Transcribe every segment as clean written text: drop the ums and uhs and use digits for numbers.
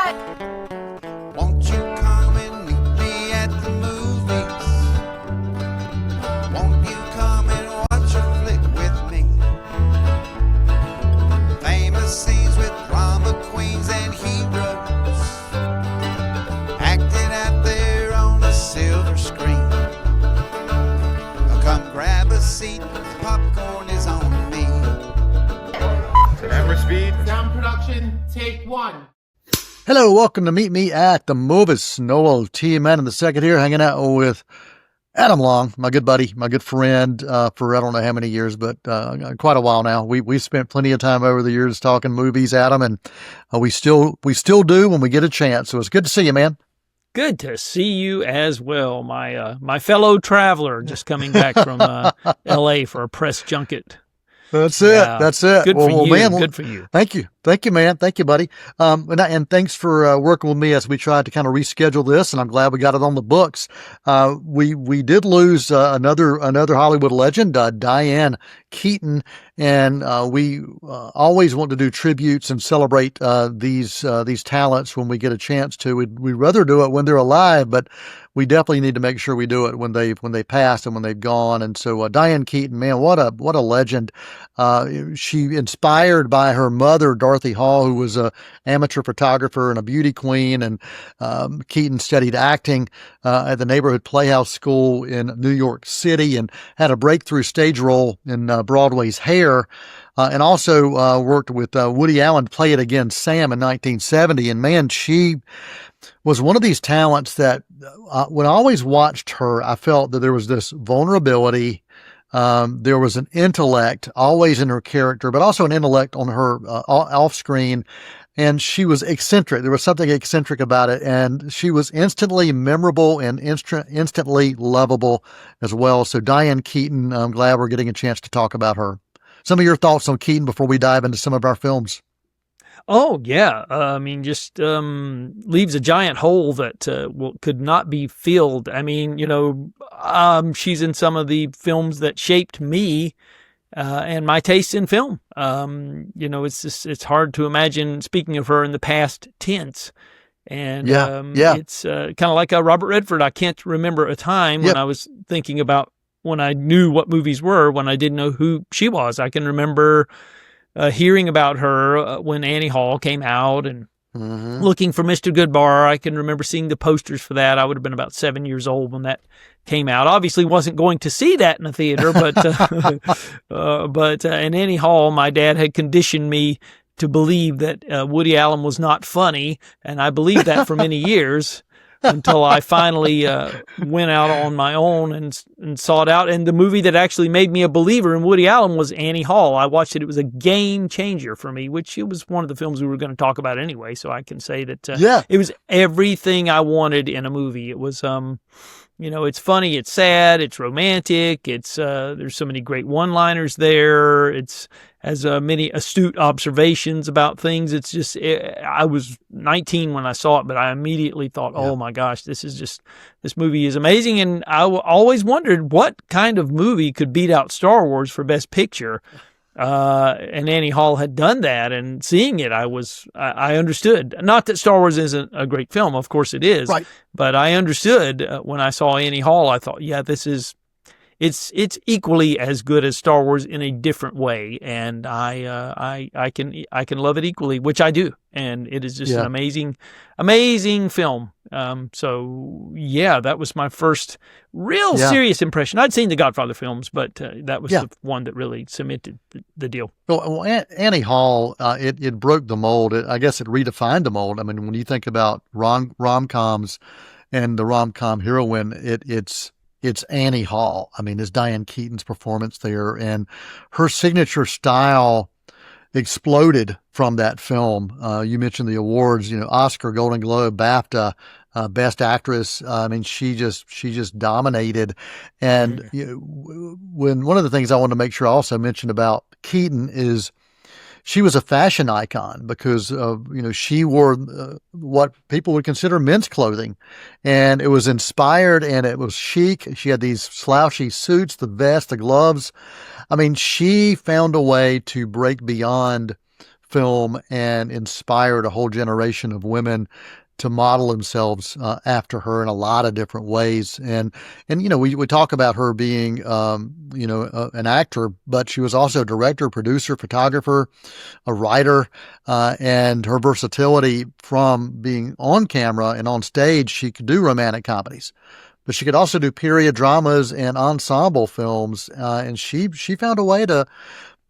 Won't you come and meet me at the movies? Won't you come and watch a flick with me? Famous scenes with drama queens and heroes acting out there on a silver screen. Come grab a seat, popcorn is on me. Camera speed. Sound production, take one. Hello, welcome to Meet Me at the Movies. Noel T. Man in the second here, hanging out with Adam Long, my good buddy, my good friend, for I don't know how many years, but quite a while now. We spent plenty of time over the years talking movies, Adam, and we still do when we get a chance. So it's good to see you, man. Good to see you as well, my fellow traveler, just coming back from L.A. for a press junket. That's it. Yeah. That's it. Good for you. Man, Good for you. Thank you, man. Thank you, buddy. And thanks for working with me as we tried to kind of reschedule this, and I'm glad we got it on the books. We did lose another Hollywood legend, Diane Keaton, and we always want to do tributes and celebrate these talents when we get a chance to. We'd rather do it when they're alive, but we definitely need to make sure we do it when they pass and when they've gone. And so Diane Keaton, man, what a legend. She inspired by her mother, Dorothy Hall, who was a amateur photographer and a beauty queen. And Keaton studied acting at the Neighborhood Playhouse School in New York City and had a breakthrough stage role in Broadway's Hair. And also worked with Woody Allen to Play It Again, Sam, in 1970. And man, she was one of these talents that when I always watched her, I felt that there was this vulnerability. There was an intellect always in her character, but also an intellect on her off screen. And she was eccentric. There was something eccentric about it. And she was instantly memorable and instantly lovable as well. So Diane Keaton, I'm glad we're getting a chance to talk about her. Some of your thoughts on Keaton before we dive into some of our films. Oh, yeah. I mean, just leaves a giant hole that could not be filled. I mean, she's in some of the films that shaped me and my taste in film. It's hard to imagine speaking of her in the past tense. And it's kind of like Robert Redford. I can't remember a time when I was thinking about when I knew what movies were, when I didn't know who she was. I can remember hearing about her when Annie Hall came out and looking for Mr. Goodbar. I can remember seeing the posters for that. I would have been about 7 years old when that came out. Obviously wasn't going to see that in a theater, but in Annie Hall, my dad had conditioned me to believe that Woody Allen was not funny, and I believed that for many years. Until I finally went out on my own and sought out. And the movie that actually made me a believer in Woody Allen was Annie Hall. I watched it. It was a game changer for me, which it was one of the films we were going to talk about anyway. So I can say that it was everything I wanted in a movie. It was, it's funny, it's sad, it's romantic, it's there's so many great one-liners there. It's has many astute observations about things. It's just, I was 19 when I saw it, but I immediately thought, oh my gosh, this movie is amazing. And I always wondered what kind of movie could beat out Star Wars for Best Picture. And Annie Hall had done that, and seeing it, I understood. Not that Star Wars isn't a great film, of course it is, right. But I understood when I saw Annie Hall. I thought, it's equally as good as Star Wars in a different way, and I can love it equally, which I do, and it is just an amazing film. So that was my first real serious impression. I'd seen the Godfather films, but that was the one that really cemented the deal. Well, Annie Hall, it broke the mold. I guess it redefined the mold. I mean, when you think about rom-coms and the rom-com heroine, it's Annie Hall. I mean, it's Diane Keaton's performance there, and her signature style exploded from that film. You mentioned the awards, Oscar, Golden Globe, BAFTA, Best Actress. I mean, she just dominated. And when one of the things I want to make sure I also mention about Keaton is she was a fashion icon because she wore what people would consider men's clothing, and it was inspired and it was chic. She had these slouchy suits, the vest, the gloves. I mean, she found a way to break beyond film and inspired a whole generation of women to model themselves after her in a lot of different ways. And we talk about her being an actor, but she was also a director, producer, photographer, a writer, and her versatility from being on camera and on stage. She could do romantic comedies, but she could also do period dramas and ensemble films. And she found a way to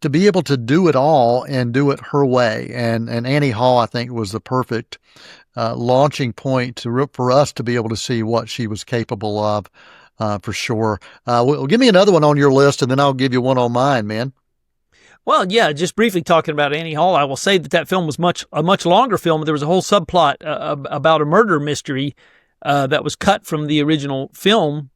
be able to do it all and do it her way. And Annie Hall, I think, was the perfect launching point for us to be able to see what she was capable of, for sure. Well, give me another one on your list, and then I'll give you one on mine, man. Well, yeah, just briefly talking about Annie Hall, I will say that film was a much longer film. There was a whole subplot about a murder mystery that was cut from the original film,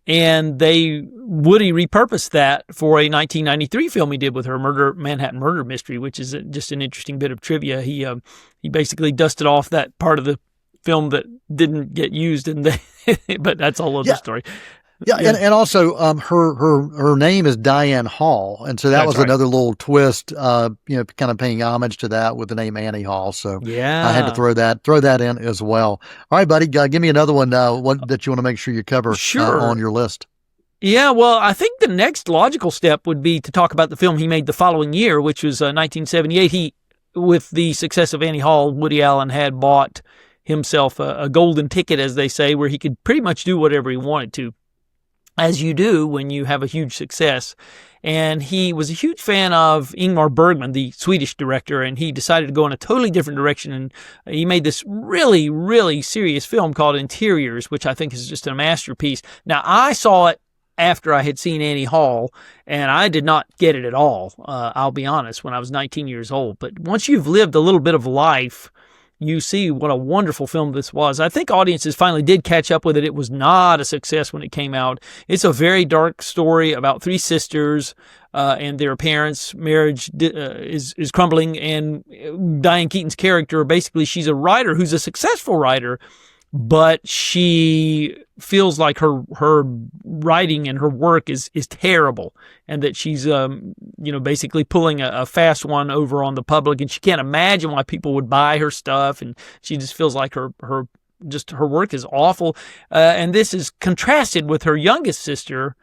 and Woody repurposed that for a 1993 film he did with her, Manhattan Murder Mystery, which is just an interesting bit of trivia. He basically dusted off that part of the film that didn't get used, but that's a whole other story. Yeah, and also her name is Diane Hall, and so that was right. Another little twist, kind of paying homage to that with the name Annie Hall. So yeah, I had to throw that in as well. All right, buddy, give me another one that you want to make sure you cover on your list. Yeah, well, I think the next logical step would be to talk about the film he made the following year, which was 1978. With the success of Annie Hall, Woody Allen had bought himself a golden ticket, as they say, where he could pretty much do whatever he wanted to, as you do when you have a huge success. And he was a huge fan of Ingmar Bergman, the Swedish director, and he decided to go in a totally different direction. And he made this really, really serious film called Interiors, which I think is just a masterpiece. Now, I saw it after I had seen Annie Hall, and I did not get it at all, I'll be honest, when I was 19 years old. But once you've lived a little bit of life, you see what a wonderful film this was. I think audiences finally did catch up with it. It was not a success when it came out. It's a very dark story about three sisters and their parents' marriage is crumbling. And Diane Keaton's character, basically, she's a writer who's a successful writer, but she feels like her writing and her work is terrible, and that she's basically pulling a fast one over on the public, and she can't imagine why people would buy her stuff, and she just feels like her work is awful. And this is contrasted with her youngest sister,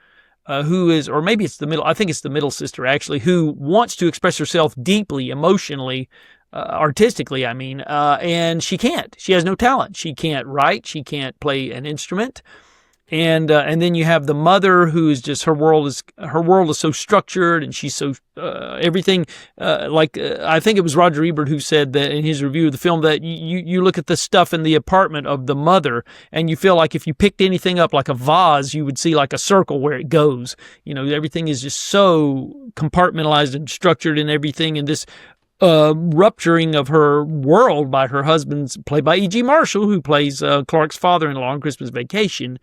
who is, or maybe it's I think it's the middle sister actually, who wants to express herself deeply, emotionally, artistically, and she can't. She has no talent. She can't write. She can't play an instrument. And then you have the mother, who is just, her world is so structured, and she's so everything. I think it was Roger Ebert who said that in his review of the film, that you look at the stuff in the apartment of the mother, and you feel like if you picked anything up like a vase, you would see like a circle where it goes. Everything is just so compartmentalized and structured and everything, and this rupturing of her world by her husband's, played by E.G. Marshall, who plays Clark's father-in-law on Christmas Vacation.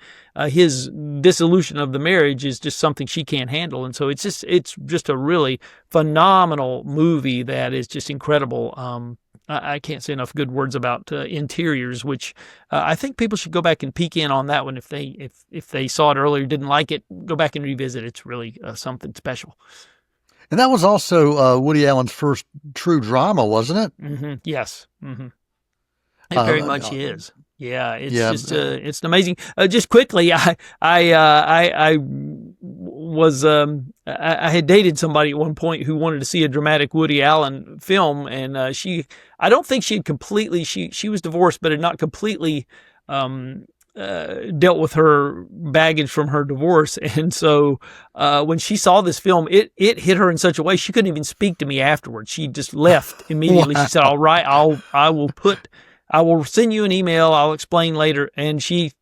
His dissolution of the marriage is just something she can't handle. And so it's just a really phenomenal movie that is just incredible. I can't say enough good words about Interiors, which I think people should go back and peek in on that one. If they saw it earlier, didn't like it, go back and revisit. It's really something special. And that was also Woody Allen's first true drama, wasn't it? Mm-hmm. Yes. Mm-hmm. It very much is. Yeah, it's it's amazing. Just quickly, I had dated somebody at one point who wanted to see a dramatic Woody Allen film, and I don't think she had completely, she was divorced, but had not completely dealt with her baggage from her divorce. And so when she saw this film, it hit her in such a way she couldn't even speak to me afterwards. She just left immediately. Wow. She said, "All right, I will send you an email. I'll explain later." And she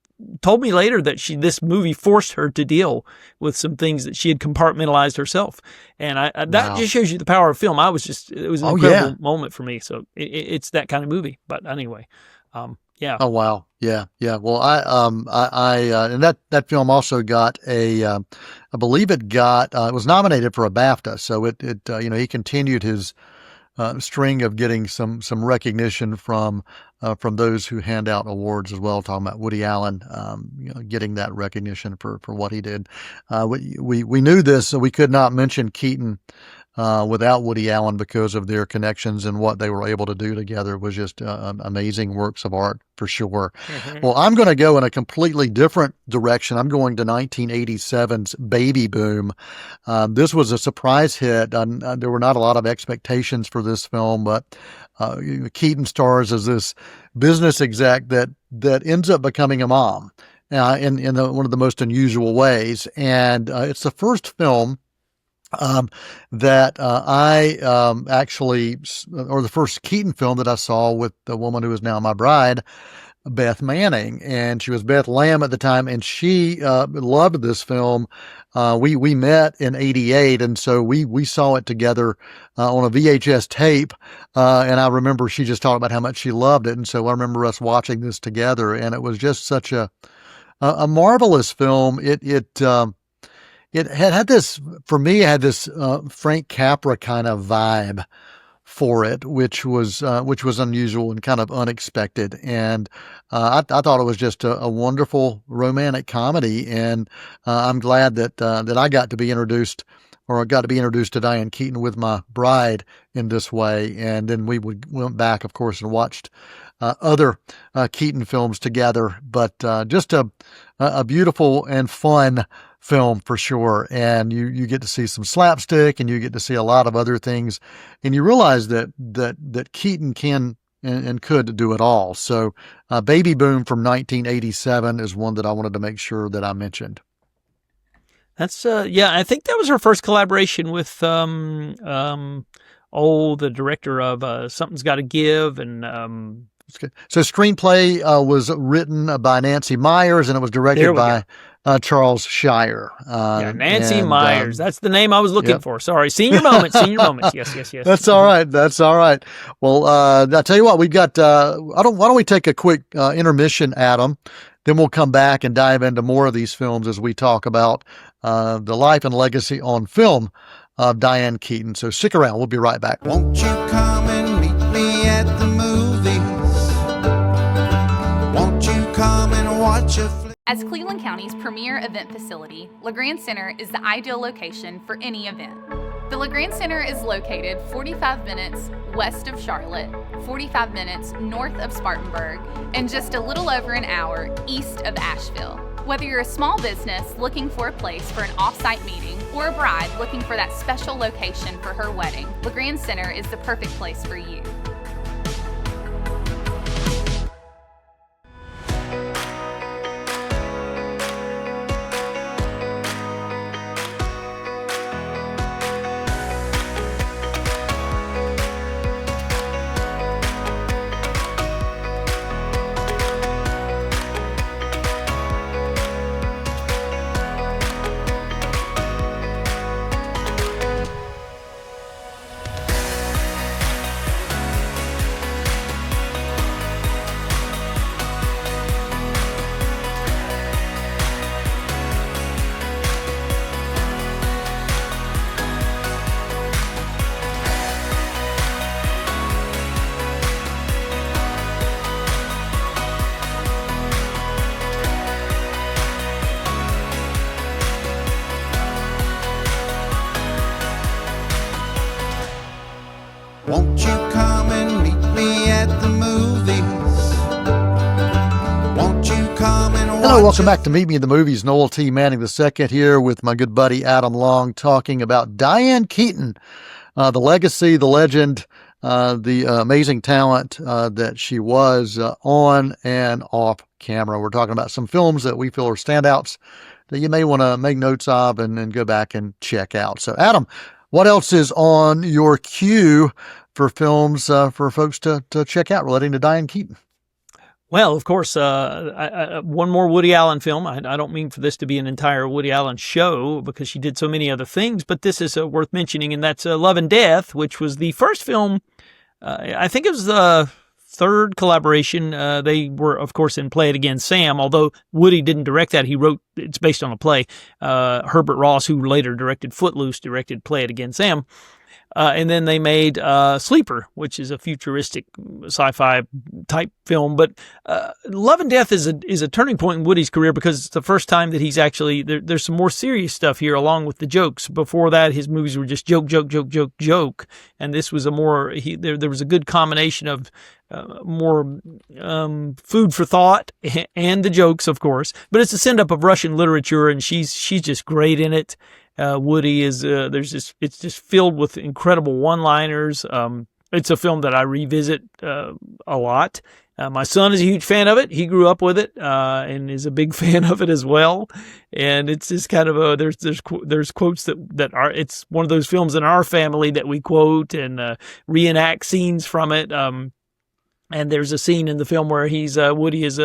told me later that this movie forced her to deal with some things that she had compartmentalized herself. And that just shows you the power of film. It was an incredible moment for me. So it's that kind of movie. But anyway, yeah. Oh, wow. Yeah. Yeah. Well, and that film also got I believe it was nominated for a BAFTA. So he continued his string of getting some recognition from those who hand out awards as well. Talking about Woody Allen, getting that recognition for what he did. We knew this, so we could not mention Keaton without Woody Allen because of their connections and what they were able to do together was just amazing works of art for sure. Well, I'm going to go in a completely different direction. I'm going to 1987's Baby Boom. This was a surprise hit. There were not a lot of expectations for this film, but Keaton stars as this business exec that ends up becoming a mom in one of the most unusual ways. And it's the first film that I actually, or the first Keaton film that I saw with the woman who is now my bride, Beth Manning, and she was Beth Lamb at the time, and she loved this film. We met in '88, and so we saw it together on a VHS tape. And I remember she just talked about how much she loved it, and so I remember us watching this together, and it was just such a marvelous film. It had this, for me, it had this Frank Capra kind of vibe for it, which was unusual and kind of unexpected. And I thought it was just a wonderful romantic comedy. And I'm glad that I got to be introduced, or I got to be introduced to Diane Keaton with my bride in this way. And then we went back, of course, and watched other Keaton films together. But just a beautiful and fun film for sure. And you get to see some slapstick, and you get to see a lot of other things, and you realize that Keaton can and could do it all. So Baby Boom from 1987 is one that I wanted to make sure that I mentioned. That's I think that was her first collaboration with the director of Something's Gotta Give, and so screenplay was written by Nancy Myers, and it was directed by Charles Shire. Nancy Myers. That's the name I was looking for. Sorry. Senior moment. Yes. That's all right. Well, I'll tell you what, we've got, why don't we take a quick intermission, Adam? Then we'll come back and dive into more of these films as we talk about the life and legacy on film of Diane Keaton. So stick around. We'll be right back. Won't you come and meet me at the movies? Won't you come and watch a flick? As Cleveland County's premier event facility, LeGrand Center is the ideal location for any event. The LeGrand Center is located 45 minutes west of Charlotte, 45 minutes north of Spartanburg, and just a little over an hour east of Asheville. Whether you're a small business looking for a place for an off-site meeting or a bride looking for that special location for her wedding, LeGrand Center is the perfect place for you. Won't you come and meet me at the movies? Won't you come and watch? Hello, welcome back to Meet Me in the Movies. Noel T. Manning II here with my good buddy Adam Long, talking about Diane Keaton, the legacy, the legend, the amazing talent that she was on and off camera. We're talking about some films that we feel are standouts that you may want to make notes of and go back and check out. So, Adam, what else is on your queue for films for folks to check out relating to Diane Keaton? Well, of course, one more Woody Allen film. I don't mean for this to be an entire Woody Allen show because she did so many other things, but this is worth mentioning, and that's Love and Death, which was the first film. I think it was the third collaboration. They were, of course, in Play It Again, Sam, although Woody didn't direct that. He wrote, it's based on a play. Herbert Ross, who later directed Footloose, directed Play It Again, Sam. And then they made Sleeper, which is a futuristic sci-fi type film. But Love and Death is a turning point in Woody's career because it's the first time that he's actually there's some more serious stuff here along with the jokes. Before that, his movies were just joke, joke, joke, joke, joke, and this was a more there was a good combination of more food for thought and the jokes, of course. But it's a send-up of Russian literature, and she's just great in it. Woody is it's just filled with incredible one-liners. It's a film that I revisit a lot. My son is a huge fan of it. He grew up with it and is a big fan of it as well. And it's just kind of there's quotes that are, it's one of those films in our family that we quote and reenact scenes from it. And there's a scene in the film where Woody is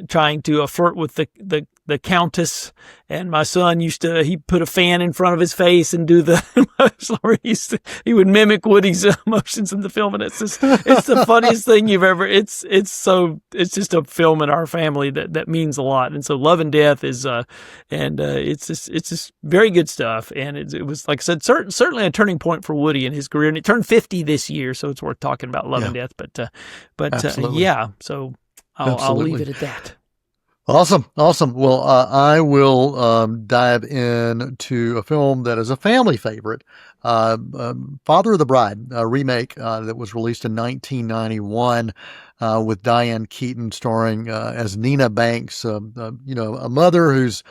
trying to flirt with the Countess, and my son he put a fan in front of his face and do he would mimic Woody's emotions in the film, and it's the funniest thing you've ever. It's just a film in our family that means a lot, and so Love and Death is it's just very good stuff, and it was, like I said, certainly a turning point for Woody in his career, and it turned 50 this year, so it's worth talking about Love and Death, but yeah, so I'll leave it at that. Awesome. Well, I will dive into a film that is a family favorite, Father of the Bride, a remake that was released in 1991 with Diane Keaton starring as Nina Banks, a mother whose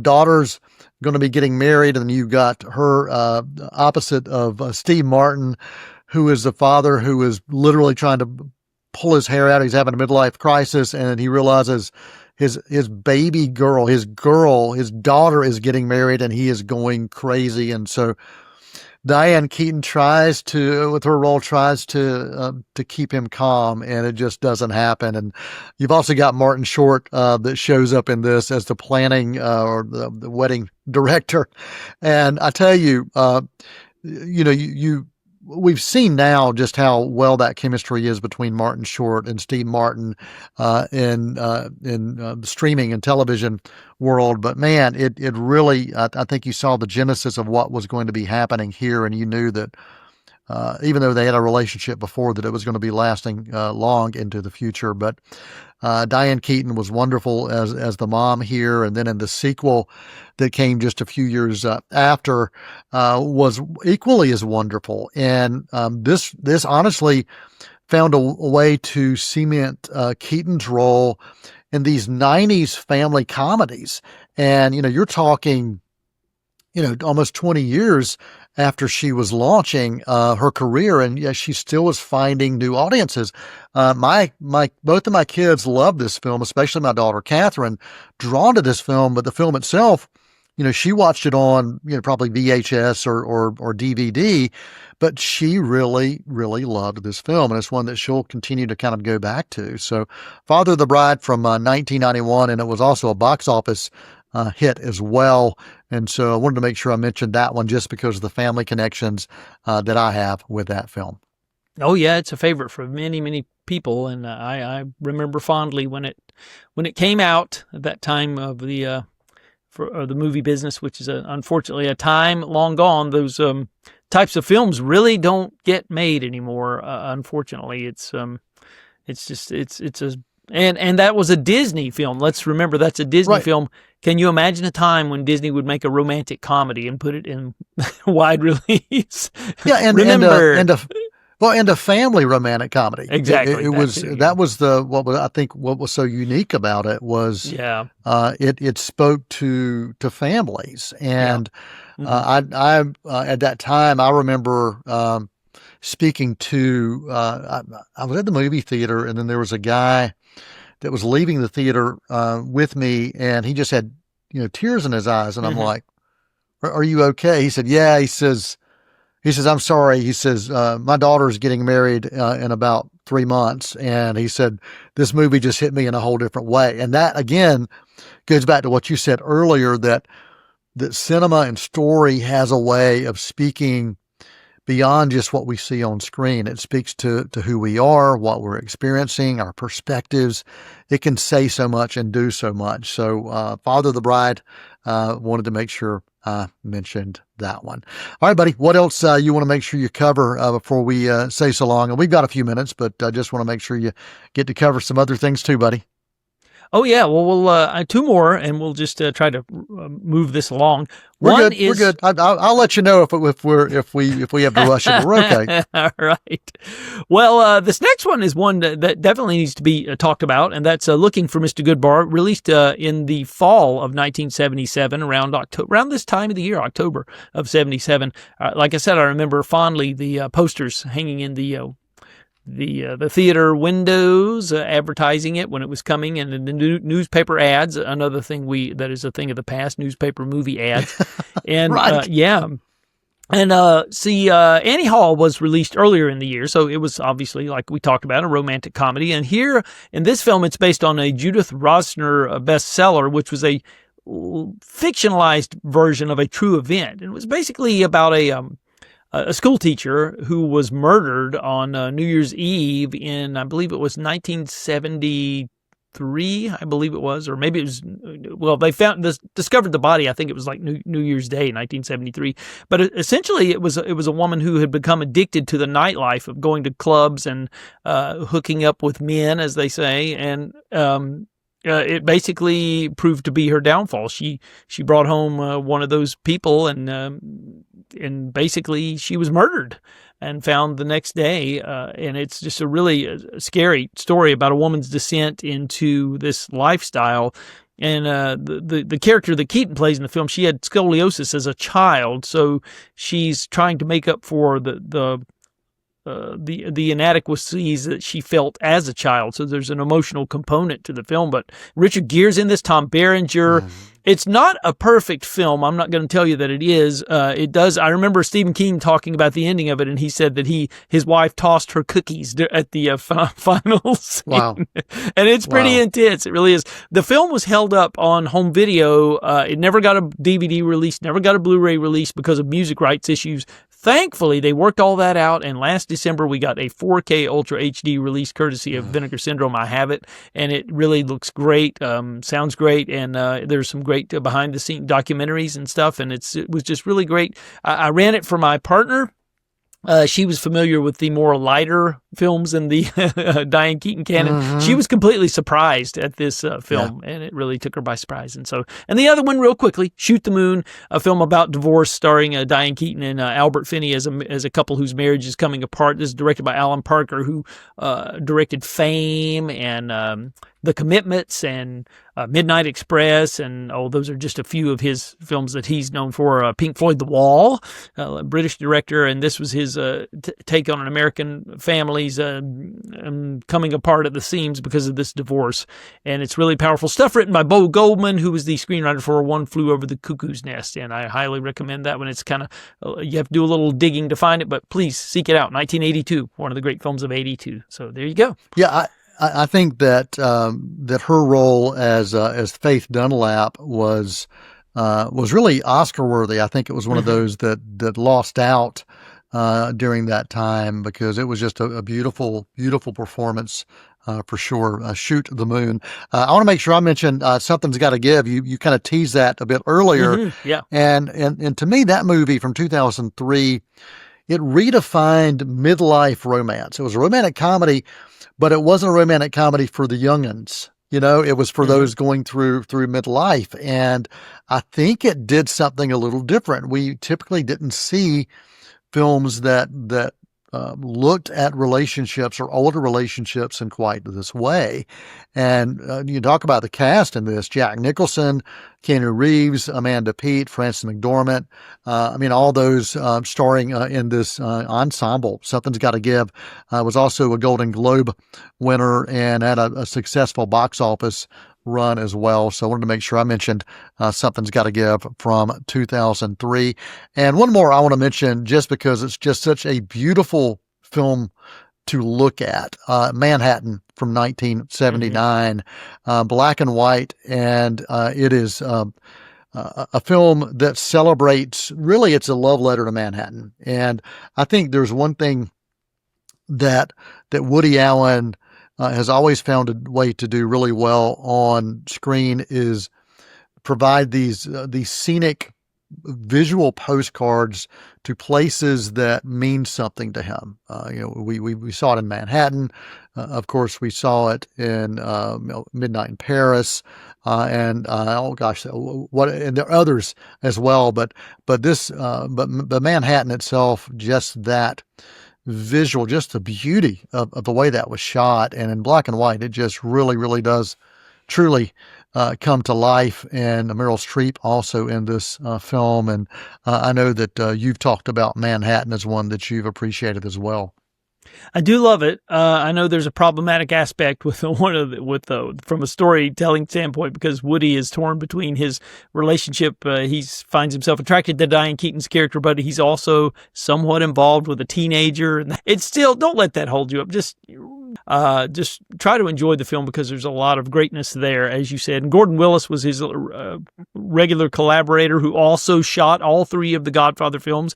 daughter's going to be getting married, and you've got her opposite of Steve Martin, who is the father who is literally trying to pull his hair out. He's having a midlife crisis, and he realizes his baby girl, his daughter is getting married, and he is going crazy. And so Diane Keaton tries to keep him calm, and it just doesn't happen. And you've also got Martin Short that shows up in this as the planning or the wedding director. And I tell you, we've seen now just how well that chemistry is between Martin Short and Steve Martin in the streaming and television world. But man, it really, I think you saw the genesis of what was going to be happening here, and you knew that even though they had a relationship before, that it was going to be lasting long into the future. But Diane Keaton was wonderful as the mom here, and then in the sequel that came just a few years after was equally as wonderful. And this honestly found a way to cement Keaton's role in these 90s family comedies. And you're talking almost 20 years after she was launching her career, and she still was finding new audiences. Both of my kids love this film, especially my daughter Catherine, drawn to this film. But the film itself, she watched it on probably VHS or DVD, but she really, really loved this film, and it's one that she'll continue to kind of go back to. So, Father of the Bride from 1991, and it was also a box office hit as well. And so I wanted to make sure I mentioned that one just because of the family connections that I have with that film. Oh yeah, it's a favorite for many, many people, and I remember fondly when it came out at that time of the movie business, which is unfortunately a time long gone. Those types of films really don't get made anymore. Unfortunately, it's that was a Disney film. Let's remember that's a Disney film. Can you imagine a time when Disney would make a romantic comedy and put it in wide release? Yeah, and a family romantic comedy. Exactly. It was what was so unique about it was it spoke to families. And I at that time I remember speaking to I was at the movie theater, and then there was a guy that was leaving the theater with me, and he just had tears in his eyes, and I'm like, "Are you okay?" He said, "Yeah." He says, "I'm sorry." He says, "My daughter's getting married in about 3 months," and he said, "This movie just hit me in a whole different way." And that again goes back to what you said earlier, that cinema and story has a way of speaking beyond just what we see on screen. It speaks to who we are, what we're experiencing, our perspectives. It can say so much and do so much. So Father of the Bride, wanted to make sure I mentioned that one. All right, buddy. What else you want to make sure you cover before we say so long? And we've got a few minutes, but I just want to make sure you get to cover some other things too, buddy. Oh yeah, well we'll two more, and we'll just try to move this along. We're good. I'll let you know if we have to rush it. We're okay. All right. Well, this next one is one that definitely needs to be talked about, and that's Looking for Mr. Goodbar, released in the fall of 1977, around this time of the year, October of 77. Like I said, I remember fondly the posters hanging in the theater windows, advertising it when it was coming, and the newspaper ads. Another thing that is a thing of the past, newspaper movie ads, and Right. yeah. And Annie Hall was released earlier in the year, so it was obviously, like we talked about, a romantic comedy. And here in this film, it's based on a Judith Rosner bestseller, which was a fictionalized version of a true event. It was basically about a school teacher who was murdered on New Year's Eve in, I believe it was 1973, I believe it was, or maybe it was, well, they discovered the body. I think it was like New Year's Day, 1973. But essentially it was a woman who had become addicted to the nightlife of going to clubs and hooking up with men, as they say, and it basically proved to be her downfall. She brought home one of those people, and basically she was murdered and found the next day. And it's just a really scary story about a woman's descent into this lifestyle. And the character that Keaton plays in the film, she had scoliosis as a child, so she's trying to make up for the inadequacies that she felt as a child. So there's an emotional component to the film. But Richard Gere's in this, Tom Berenger. It's not a perfect film. I'm not going to tell you that it is. It does. I remember Stephen King talking about the ending of it, and he said that his wife tossed her cookies at the final scene. Wow. And it's pretty intense. It really is. The film was held up on home video. It never got a DVD release, never got a Blu-ray release because of music rights issues. Thankfully, they worked all that out, and last December we got a 4K Ultra HD release courtesy of Vinegar Syndrome. I have it, and it really looks great, sounds great, and there's some great behind-the-scenes documentaries and stuff, and it was just really great. I ran it for my partner. She was familiar with the more lighter films in the Diane Keaton canon. She was completely surprised at this film, and it really took her by surprise. And the other one, real quickly, Shoot the Moon, a film about divorce starring Diane Keaton and Albert Finney as a couple whose marriage is coming apart. This is directed by Alan Parker, who directed Fame and The Commitments and Midnight Express, and those are just a few of his films that he's known for. Pink Floyd The Wall, a British director, and this was his take on an American family's coming apart at the seams because of this divorce. And it's really powerful stuff, written by Bo Goldman, who was the screenwriter for One Flew Over the Cuckoo's Nest, and I highly recommend that one. It's kind of, you have to do a little digging to find it, but please seek it out. 1982, one of the great films of 82. So there you go. Yeah, I think that that her role as Faith Dunlap was really Oscar worthy. I think it was one of those that lost out during that time, because it was just a beautiful performance for sure. Shoot the Moon. I want to make sure I mention Something's Got to Give. You kind of teased that a bit earlier. Yeah. And to me, that movie from 2003, it redefined midlife romance. It was a romantic comedy, but it wasn't a romantic comedy for the young'uns. You know, it was for those going through midlife. And I think it did something a little different. We typically didn't see films that looked at relationships or older relationships in quite this way. And you talk about the cast in this: Jack Nicholson, Keanu Reeves, Amanda Peet, Frances McDormand. All those starring in this ensemble. Something's Got to Give was also a Golden Globe winner and had a successful box office run as well. So I wanted to make sure I mentioned Something's Got to Give from 2003. And one more I want to mention, just because it's just such a beautiful film to look at. Manhattan from 1979, black and white. And it is a film that celebrates, really, it's a love letter to Manhattan. And I think there's one thing that Woody Allen has always found a way to do really well on screen, is provide these scenic visual postcards to places that mean something to him. We saw it in Manhattan. Of course, we saw it in Midnight in Paris, and oh gosh, and there are others as well. But Manhattan itself, just that visual, just the beauty of the way that was shot, and in black and white, it just really, really does truly come to life. And Meryl Streep also in this film. And I know that you've talked about Manhattan as one that you've appreciated as well. I do love it. I know there's a problematic aspect with from a storytelling standpoint, because Woody is torn between his relationship. He finds himself attracted to Diane Keaton's character, but he's also somewhat involved with a teenager. And it's still, don't let that hold you up. Just try to enjoy the film, because there's a lot of greatness there, as you said. And Gordon Willis was his regular collaborator, who also shot all three of the Godfather films.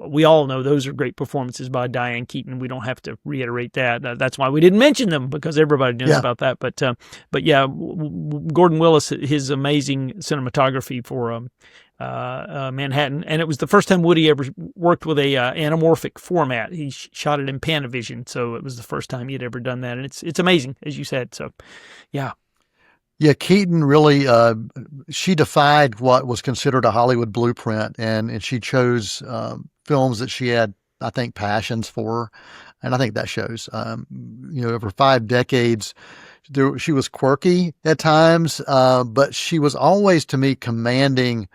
We all know those are great performances by Diane Keaton. We don't have to reiterate that. That's why we didn't mention them, because everybody knows about that. But yeah, Gordon Willis, his amazing cinematography for Manhattan, and it was the first time Woody ever worked with a anamorphic format. He shot it in Panavision, so it was the first time he had ever done that, and it's amazing, as you said. So, yeah. Yeah, Keaton really, she defied what was considered a Hollywood blueprint, and she chose films that she had, I think, passions for, and I think that shows. Over 5 decades, she was quirky at times, but she was always, to me, commanding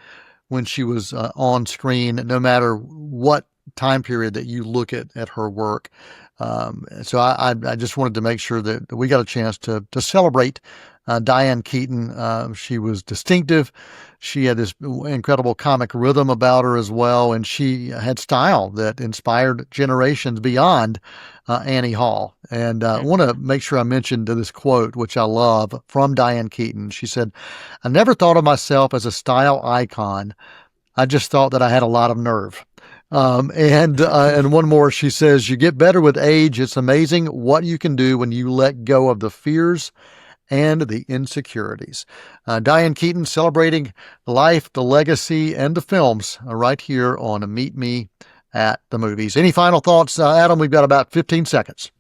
when she was on screen, no matter what time period that you look at her work. So I just wanted to make sure that we got a chance to celebrate Diane Keaton. She was distinctive. She had this incredible comic rhythm about her as well, and she had style that inspired generations beyond Annie Hall. And I want to make sure I mentioned this quote, which I love, from Diane Keaton. She said, "I never thought of myself as a style icon. I just thought that I had a lot of nerve." And one more, she says, "You get better with age. It's amazing what you can do when you let go of the fears and the insecurities." Diane Keaton celebrating the life, the legacy, and the films right here on Meet Me at the Movies. Any final thoughts, Adam? We've got about 15 seconds.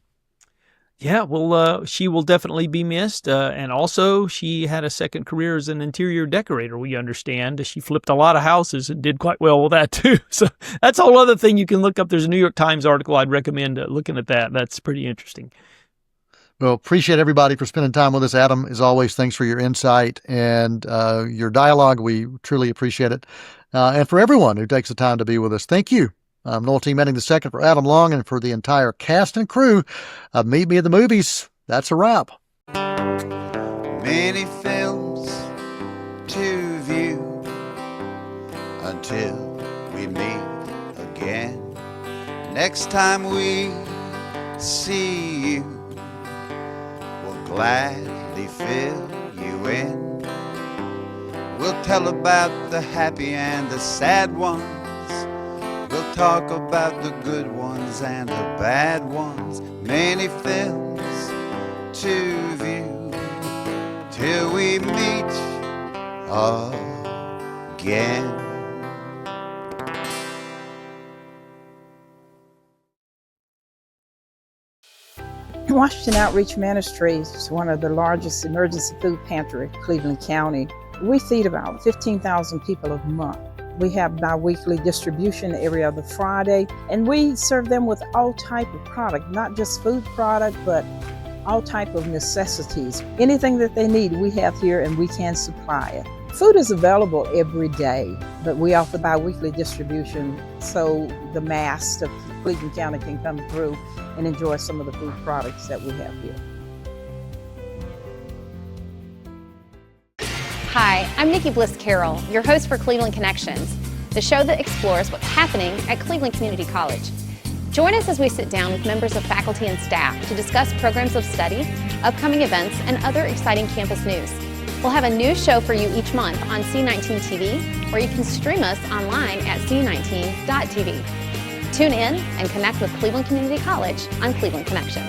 Yeah, well, she will definitely be missed. And also, she had a second career as an interior decorator, we understand. She flipped a lot of houses and did quite well with that, too. So that's a whole other thing you can look up. There's a New York Times article. I'd recommend looking at that. That's pretty interesting. Well, appreciate everybody for spending time with us. Adam, as always, thanks for your insight and your dialogue. We truly appreciate it. And for everyone who takes the time to be with us, thank you. I'm Noel T. Manning II for Adam Long, and for the entire cast and crew of Meet Me at the Movies. That's a wrap. Many films to view until we meet again. Next time we see you, we'll gladly fill you in. We'll tell about the happy and the sad ones. We'll talk about the good ones and the bad ones. Many films to view till we meet again. Washington Outreach Ministries is one of the largest emergency food pantry in Cleveland County. We feed about 15,000 people a month. We have bi-weekly distribution every other Friday, and we serve them with all type of product, not just food product, but all type of necessities. Anything that they need, we have here and we can supply it. Food is available every day, but we offer bi-weekly distribution so the mass of Cleveland County can come through and enjoy some of the food products that we have here. Hi, I'm Nikki Bliss Carroll, your host for Cleveland Connections, the show that explores what's happening at Cleveland Community College. Join us as we sit down with members of faculty and staff to discuss programs of study, upcoming events, and other exciting campus news. We'll have a new show for you each month on C19 TV, or you can stream us online at c19.tv. Tune in and connect with Cleveland Community College on Cleveland Connections.